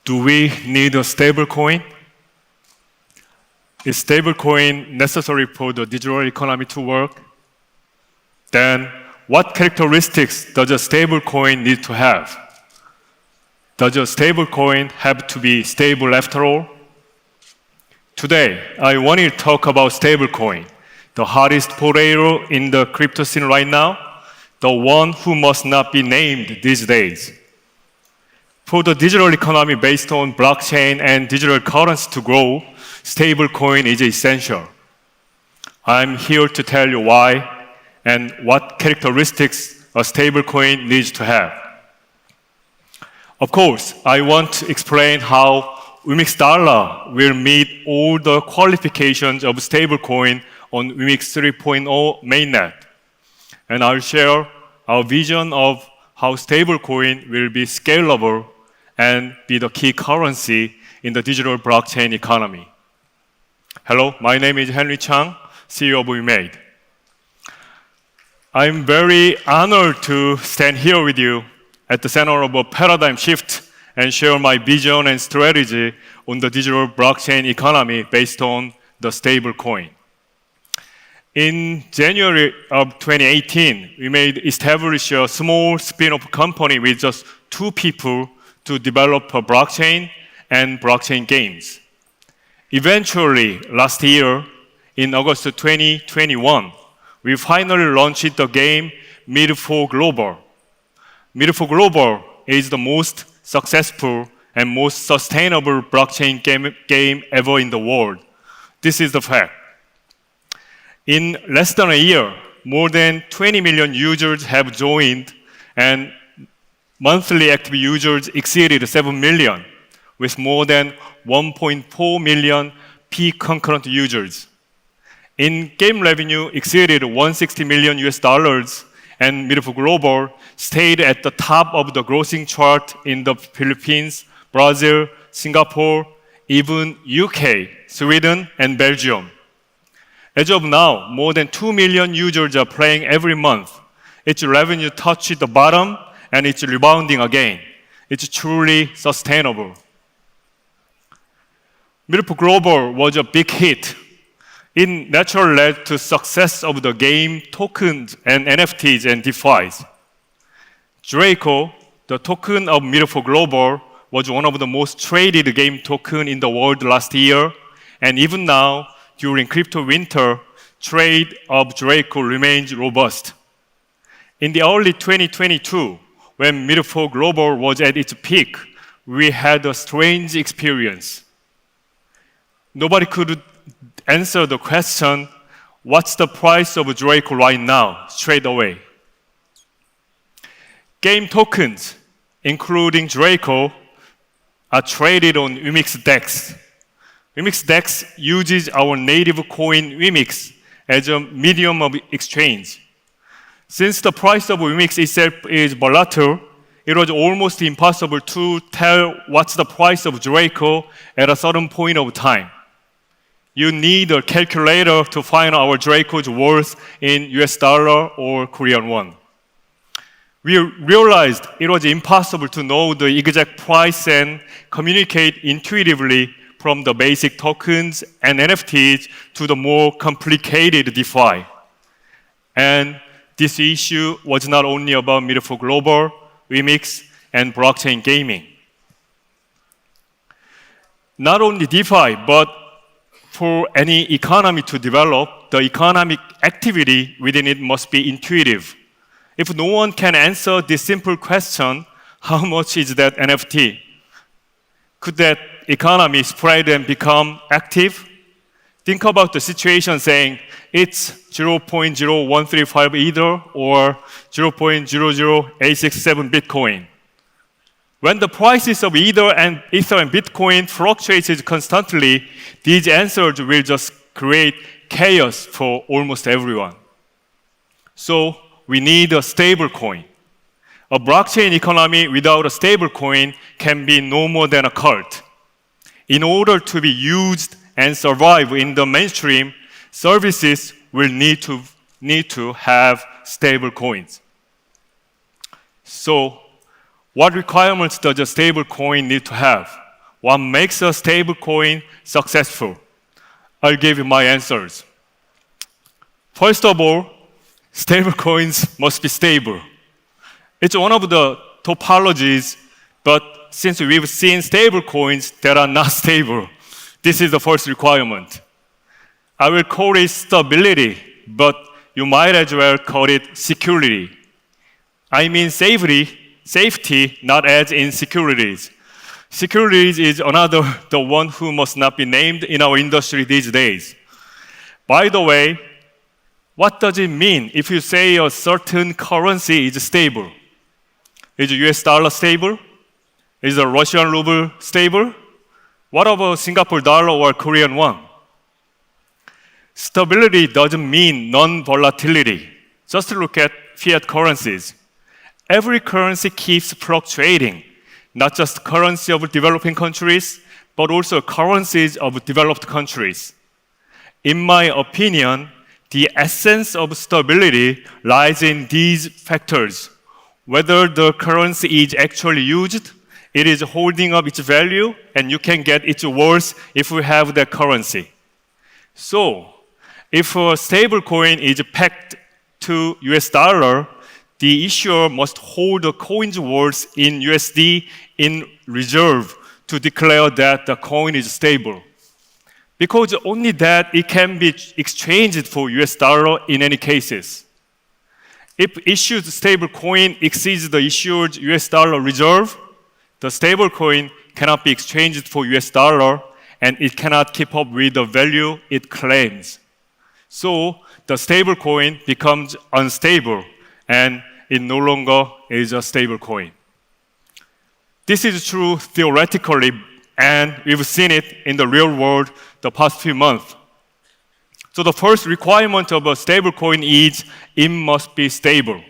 Do we need a stablecoin? Is stablecoin necessary for the digital economy to work? Then, what characteristics does a stablecoin need to have? Does a stablecoin have to be stable after all? Today, I want to talk about stablecoin, the hottest potato in the crypto scene right now, the one who must not be named these days. For the digital economy based on blockchain and digital currency to grow, stablecoin is essential. I'm here to tell you why and what characteristics a stablecoin needs to have. Of course, I want to explain how Wemix3 will meet all the qualifications of stablecoin on Wemix3.0 mainnet. And I'll share our vision of how stablecoin will be scalable and be the key currency in the digital blockchain economy. Hello, my name is Chang, CEO of WEMADE. I'm very honored to stand here with you at the center of a paradigm shift and share my vision and strategy on the digital blockchain economy based on the stablecoin. In January of 2018, WEMADE established a small spin-off company with just 2 people to develop a blockchain and blockchain games. Eventually, last year, in August 2021, we finally launched the game WEMADE Global. WEMADE Global is the most successful and most sustainable blockchain game ever in the world. This is the fact. In less than a year, more than 20 million users have joined, and monthly active users exceeded 7 million, with more than 1.4 million peak concurrent users. In-game revenue exceeded $160 million, and WEMADE Global stayed at the top of the grossing chart in the Philippines, Brazil, Singapore, even UK, Sweden, and Belgium. As of now, more than 2 million users are playing every month. Its revenue touched the bottom, and it's rebounding again. It's truly sustainable. WEMADE Global was a big hit. It naturally led to success of the game tokens and NFTs and DeFis. Draco, the token of WEMADE Global, was one of the most traded game token in the world last year, and even now, during crypto winter, trade of Draco remains robust. In the early 2022, when WEMADE Global was at its peak, we had a strange experience. Nobody could answer the question, what's the price of Draco right now, straight away? Game tokens, including Draco, are traded on Wemix DEX. Wemix DEX uses our native coin Wemix as a medium of exchange. Since the price of Wemix itself is volatile, it was almost impossible to tell what's the price of Draco at a certain point of time. You need a calculator to find our Draco's worth in US dollar or Korean won. We realized it was impossible to know the exact price and communicate intuitively from the basic tokens and NFTs to the more complicated DeFi. And this issue was not only about WEMADE Global, Wemix, and blockchain gaming. Not only DeFi, but for any economy to develop, the economic activity within it must be intuitive. If no one can answer this simple question, how much is that NFT? Could that economy spread and become active? Think about the situation saying it's 0.0135 Ether or 0.00867 Bitcoin. When the prices of Ether and Bitcoin fluctuates constantly, these answers will just create chaos for almost everyone. So we need a stable coin. A blockchain economy without a stable coin can be no more than a cult. In order to be used and survive in the mainstream, services will need to have stable coins. So, what requirements does a stable coin need to have? What makes a stablecoin successful? I'll give you my answers. First of all, stablecoins must be stable. It's one of the topologies, but since we've seen stablecoins that are not stable, this is the first requirement. I will call it stability, but you might as well call it security. I mean safety, not as in securities. Securities is another, the one who must not be named in our industry these days. By the way, what does it mean if you say a certain currency is stable? Is the US dollar stable? Is the Russian ruble stable? What about Singapore dollar or Korean won? Stability doesn't mean non-volatility. Just look at fiat currencies. Every currency keeps fluctuating, not just currency of developing countries, but also currencies of developed countries. In my opinion, the essence of stability lies in these factors. Whether the currency is actually used, it is holding up its value, and you can get its worth if you have that currency. So, if a stable coin is pegged to US dollar, the issuer must hold the coin's worth in USD in reserve to declare that the coin is stable. Because only that it can be exchanged for US dollar in any cases. If issued stable coin exceeds the issued US dollar reserve, the stable coin cannot be exchanged for US dollar and it cannot keep up with the value it claims. So the stable coin becomes unstable and it no longer is a stable coin. This is true theoretically, and we've seen it in the real world the past few months. So the first requirement of a stable coin is it must be stable.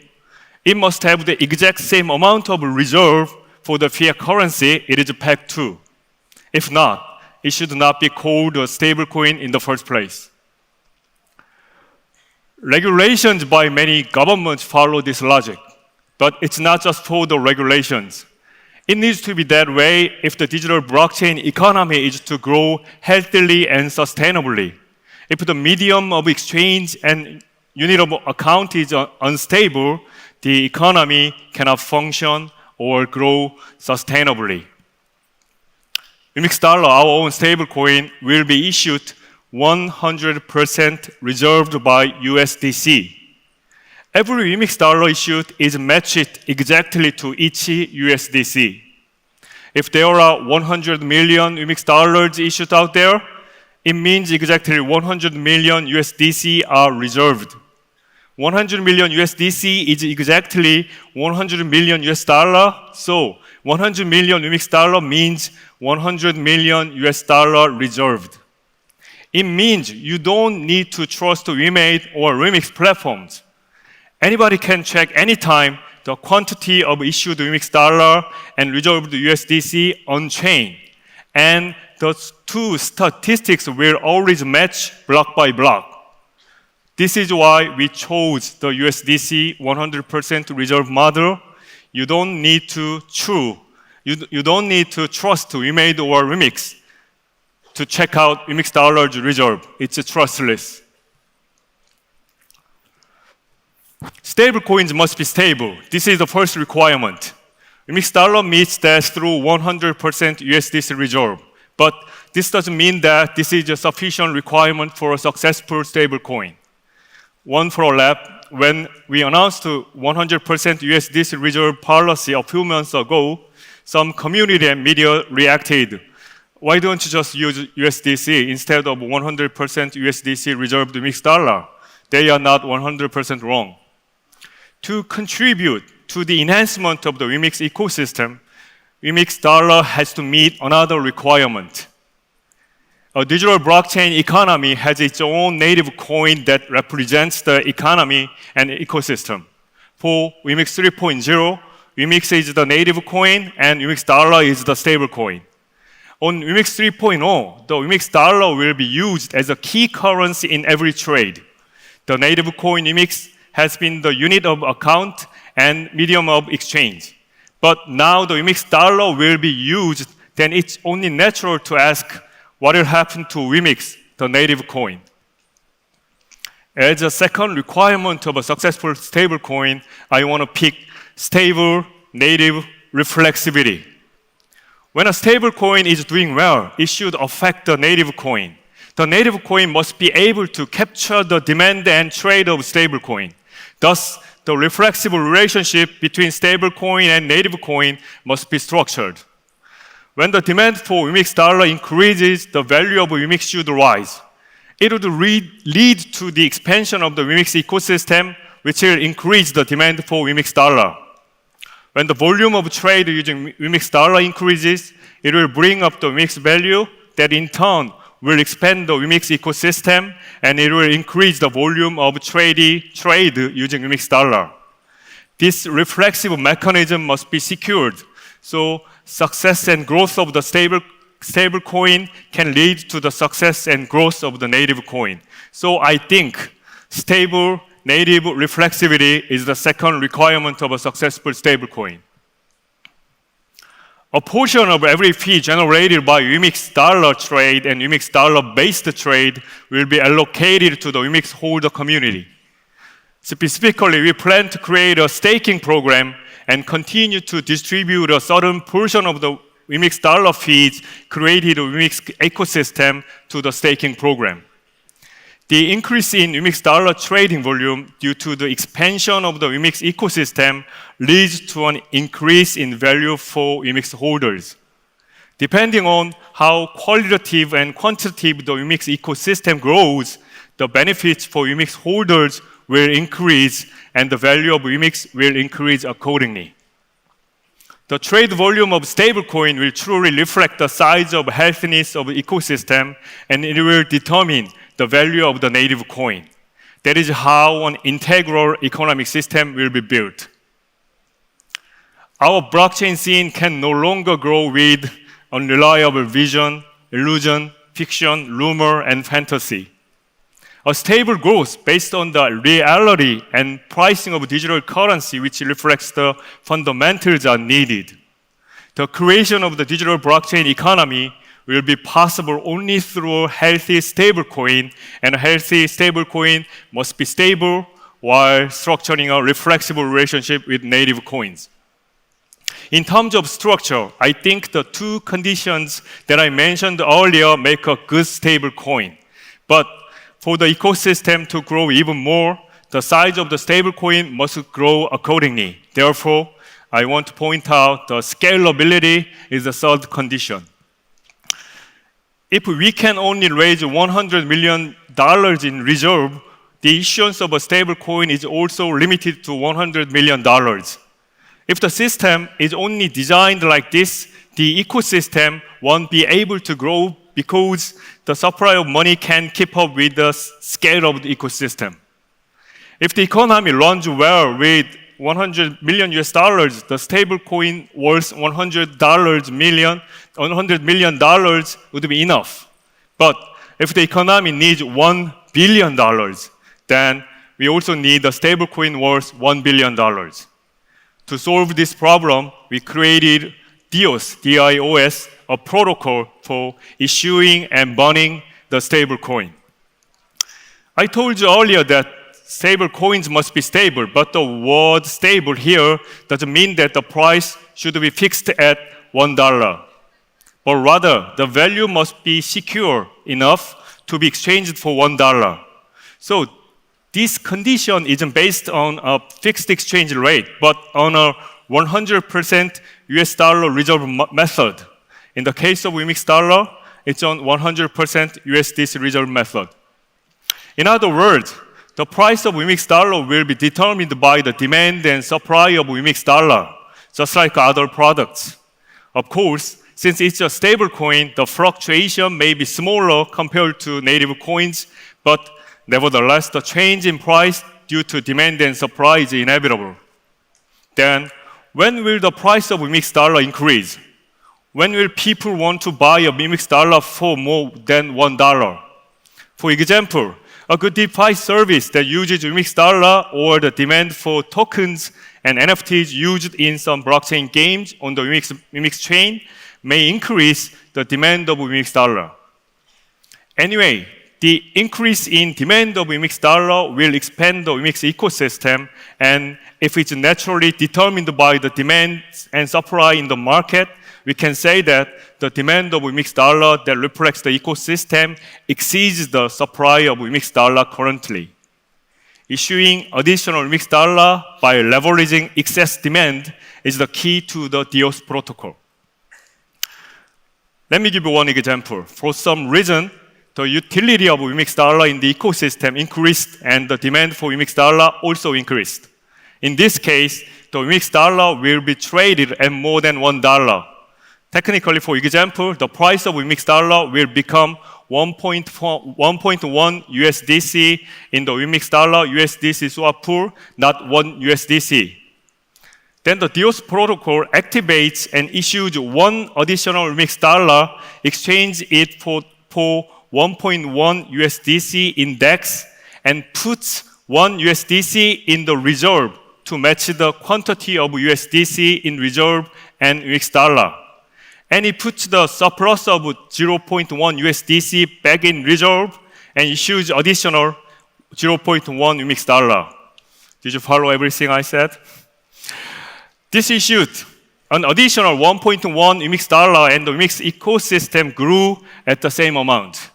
It must have the exact same amount of reserve for the fiat currency it is pegged to. If not, it should not be called a stable coin in the first place. Regulations by many governments follow this logic, but it's not just for the regulations. It needs to be that way if the digital blockchain economy is to grow healthily and sustainably. If the medium of exchange and unit of account is unstable, the economy cannot function or grow sustainably. Wemix dollar, our own stablecoin, will be issued 100% reserved by USDC. Every Wemix dollar issued is matched exactly to each USDC. If there are 100 million Wemix dollars issued out there, it means exactly 100 million USDC are reserved. 100 million USDC is exactly 100 million US dollar, so 100 million Wemix dollar means 100 million US dollar reserved. It means you don't need to trust WEMADE or Wemix platforms. Anybody can check anytime the quantity of issued Wemix dollar and reserved USDC on chain. And the two statistics will always match block by block. This is why we chose the USDC 100% reserve model. You don't need to trust WEMADE or Wemix to check out Wemix dollar's reserve. It's trustless. Stable coins must be stable. This is the first requirement. Wemix dollar meets that through 100% USDC reserve. But this doesn't mean that this is a sufficient requirement for a successful stable coin. One for a lap, when we announced 100% USDC reserve policy a few months ago, some community and media reacted. Why don't you just use USDC instead of 100% USDC reserved Wemix dollar? They are not 100% wrong. To contribute to the enhancement of the Wemix ecosystem, Wemix dollar has to meet another requirement. A digital blockchain economy has its own native coin that represents the economy and ecosystem. For Wemix 3.0, Wemix is the native coin and Wemix dollar is the stable coin. On Wemix 3.0, the Wemix dollar will be used as a key currency in every trade. The native coin Wemix has been the unit of account and medium of exchange. But now the Wemix dollar will be used then it's only natural to ask what will happen to Wemix, the native coin. As a second requirement of a successful stablecoin, I want to pick stable, native, reflexivity. When a stablecoin is doing well, it should affect the native coin. The native coin must be able to capture the demand and trade of stablecoin. Thus, the reflexible relationship between stablecoin and native coin must be structured. When the demand for Wemix dollar increases, the value of Wemix should rise. It would lead to the expansion of the Wemix ecosystem, which will increase the demand for Wemix dollar. When the volume of trade using Wemix dollar increases, it will bring up the Wemix value that in turn will expand the Wemix ecosystem, and it will increase the volume of trade using Wemix dollar. This reflexive mechanism must be secured, so success and growth of the stable coin can lead to the success and growth of the native coin. So I think stable, native reflexivity is the second requirement of a successful stablecoin. A portion of every fee generated by Wemix dollar trade and Wemix dollar-based trade will be allocated to the Wemix holder community. Specifically, we plan to create a staking program and continue to distribute a certain portion of the Wemix dollar fees created in the Wemix ecosystem to the staking program. The increase in Wemix dollar trading volume due to the expansion of the Wemix ecosystem leads to an increase in value for Wemix holders. Depending on how qualitative and quantitative the Wemix ecosystem grows, the benefits for Wemix holders will increase and the value of Wemix will increase accordingly. The trade volume of stablecoin will truly reflect the size of healthiness of the ecosystem, and it will determine the value of the native coin. That is how an integral economic system will be built. Our blockchain scene can no longer grow with unreliable vision, illusion, fiction, rumor, and fantasy. A stable growth based on the reality and pricing of digital currency which reflects the fundamentals are needed. The creation of the digital blockchain economy will be possible only through a healthy stablecoin, and a healthy stablecoin must be stable while structuring a reflexible relationship with native coins. In terms of structure, I think the two conditions that I mentioned earlier make a good stablecoin. But for the ecosystem to grow even more, the size of the stablecoin must grow accordingly. Therefore, I want to point out the scalability is the third condition. If we can only raise $100 million in reserve, the issuance of a stablecoin is also limited to $100 million. If the system is only designed like this, the ecosystem won't be able to grow because the supply of money can keep up with the scale of the ecosystem. If the economy runs well with $100 million, the stablecoin worth $100 million would be enough. But if the economy needs $1 billion, then we also need a stablecoin worth $1 billion. To solve this problem, we created DIOS, D-I-O-S, a protocol for issuing and burning the stablecoin. I told you earlier that stable coins must be stable, but the word stable here doesn't mean that the price should be fixed at $1. But rather, the value must be secure enough to be exchanged for $1. So this condition isn't based on a fixed exchange rate, but on a 100% US dollar reserve method. In the case of Wemix dollar, it's on 100% USD reserve method. In other words, the price of Wemix dollar will be determined by the demand and supply of Wemix dollar, just like other products. Of course, since it's a stable coin, the fluctuation may be smaller compared to native coins, but nevertheless, the change in price due to demand and supply is inevitable. Then, when will the price of Wemix dollar increase? When will people want to buy a Wemix dollar for more than $1? For example, a good DeFi service that uses Wemix dollar or the demand for tokens and NFTs used in some blockchain games on the Wemix chain may increase the demand of Wemix dollar. Anyway, the increase in demand of Wemix dollar will expand the Wemix ecosystem, and if it's naturally determined by the demand and supply in the market, we can say that the demand of Wemix dollar that reflects the ecosystem exceeds the supply of Wemix dollar currently. Issuing additional Wemix dollar by leveraging excess demand is the key to the DOS protocol. Let me give you one example. For some reason, the utility of Wemix dollar in the ecosystem increased and the demand for Wemix dollar also increased. In this case, the Wemix dollar will be traded at more than $1. Technically, for example, the price of Wemix dollar will become 1.1 USDC in the Wemix dollar USDC swap pool, not 1 USDC. Then the DOS protocol activates and issues one additional Wemix dollar, exchange it for 1.1 USDC in DEX, and puts 1 USDC in the reserve to match the quantity of USDC in reserve and Wemix dollar. And he puts the surplus of 0.1 USDC back in reserve and issues additional 0.1 Wemix dollar. Did you follow everything I said? This issued an additional 1.1 Wemix dollar, and the Wemix ecosystem grew at the same amount.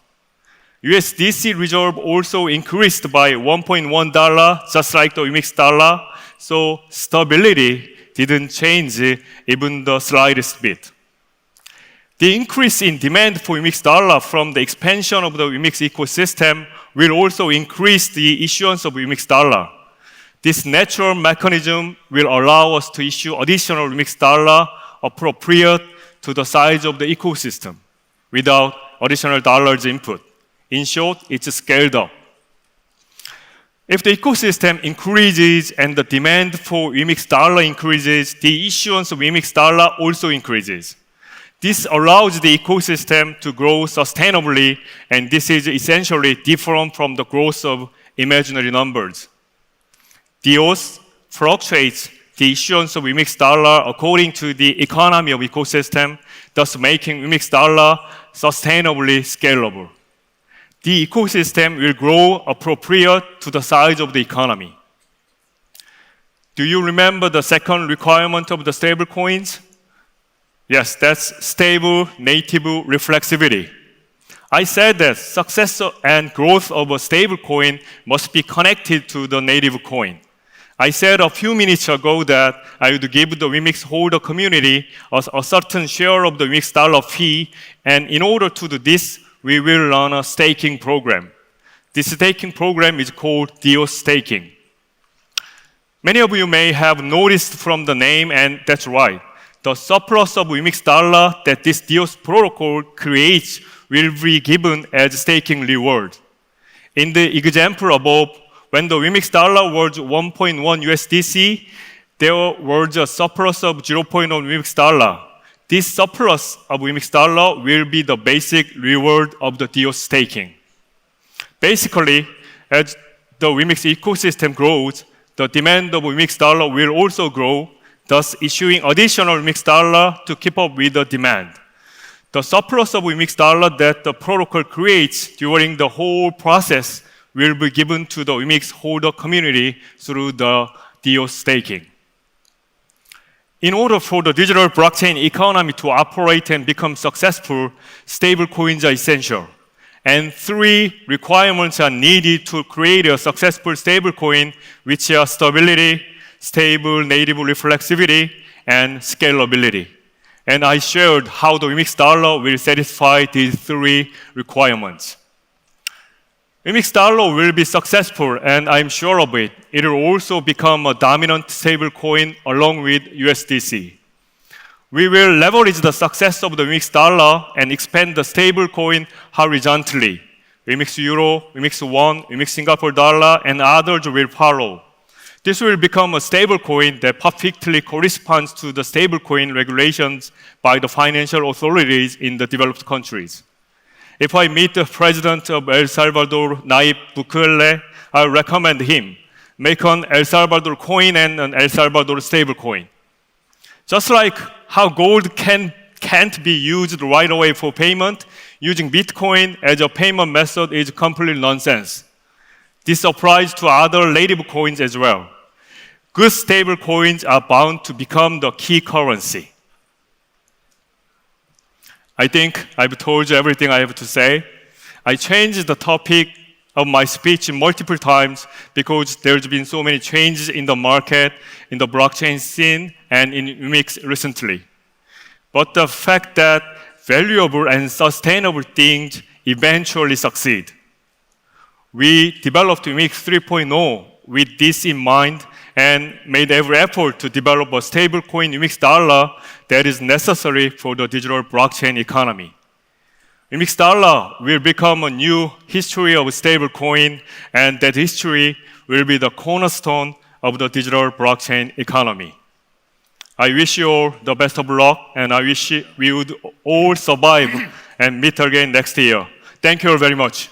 USDC reserve also increased by $1.1, just like the Wemix dollar, so stability didn't change even the slightest bit. The increase in demand for Wemix dollar from the expansion of the Wemix ecosystem will also increase the issuance of Wemix dollar. This natural mechanism will allow us to issue additional Wemix dollar appropriate to the size of the ecosystem without additional dollars input. In short, it's scaled up. If the ecosystem increases and the demand for Wemix dollar increases, the issuance of Wemix dollar also increases. This allows the ecosystem to grow sustainably, and this is essentially different from the growth of imaginary numbers. DOS fluctuates the issuance of Wemix dollar according to the economy of ecosystem, thus making Wemix dollar sustainably scalable. The ecosystem will grow appropriate to the size of the economy. Do you remember the second requirement of the stablecoins? Yes, that's stable native reflexivity. I said that success and growth of a stablecoin must be connected to the native coin. I said a few minutes ago that I would give the Wemix holder community a certain share of the Wemix dollar fee, and in order to do this, we will run a staking program. This staking program is called DOS staking. Many of you may have noticed from the name, and that's right. The surplus of Wemix dollar that this DOS protocol creates will be given as staking reward. In the example above, when the Wemix dollar was 1.1 USDC, there was a surplus of 0.1 Wemix dollar. This surplus of Wemix dollar will be the basic reward of the DOS staking. Basically, as the Wemix ecosystem grows, the demand of Wemix dollar will also grow, thus issuing additional Wemix dollar to keep up with the demand. The surplus of Wemix dollar that the protocol creates during the whole process will be given to the Wemix holder community through the DOS staking. In order for the digital blockchain economy to operate and become successful, stablecoins are essential. And 3 requirements are needed to create a successful stablecoin, which are stability, stable native reflexivity, and scalability. And I shared how the Wemix dollar will satisfy these 3 requirements. Wemix dollar will be successful, and I'm sure of it. It will also become a dominant stablecoin along with USDC. We will leverage the success of the Wemix dollar and expand the stablecoin horizontally. Wemix Euro, Wemix Won, Wemix Singapore dollar, and others will follow. This will become a stablecoin that perfectly corresponds to the stablecoin regulations by the financial authorities in the developed countries. If I meet the president of El Salvador, Nayib Bukele, I recommend him make an El Salvador coin and an El Salvador stablecoin. Just like how gold can can't be used right away for payment, using Bitcoin as a payment method is completely nonsense. This applies to other native coins as well. Good stable coins are bound to become the key currency. I think I've told you everything I have to say. I changed the topic of my speech multiple times because there's been so many changes in the market, in the blockchain scene, and in Wemix recently. But the fact that valuable and sustainable things eventually succeed. We developed Wemix 3.0 with this in mind and made every effort to develop a stablecoin Wemix that is necessary for the digital blockchain economy. Wemix will become a new history of stablecoin, and that history will be the cornerstone of the digital blockchain economy. I wish you all the best of luck, and I wish we would all survive and meet again next year. Thank you all very much.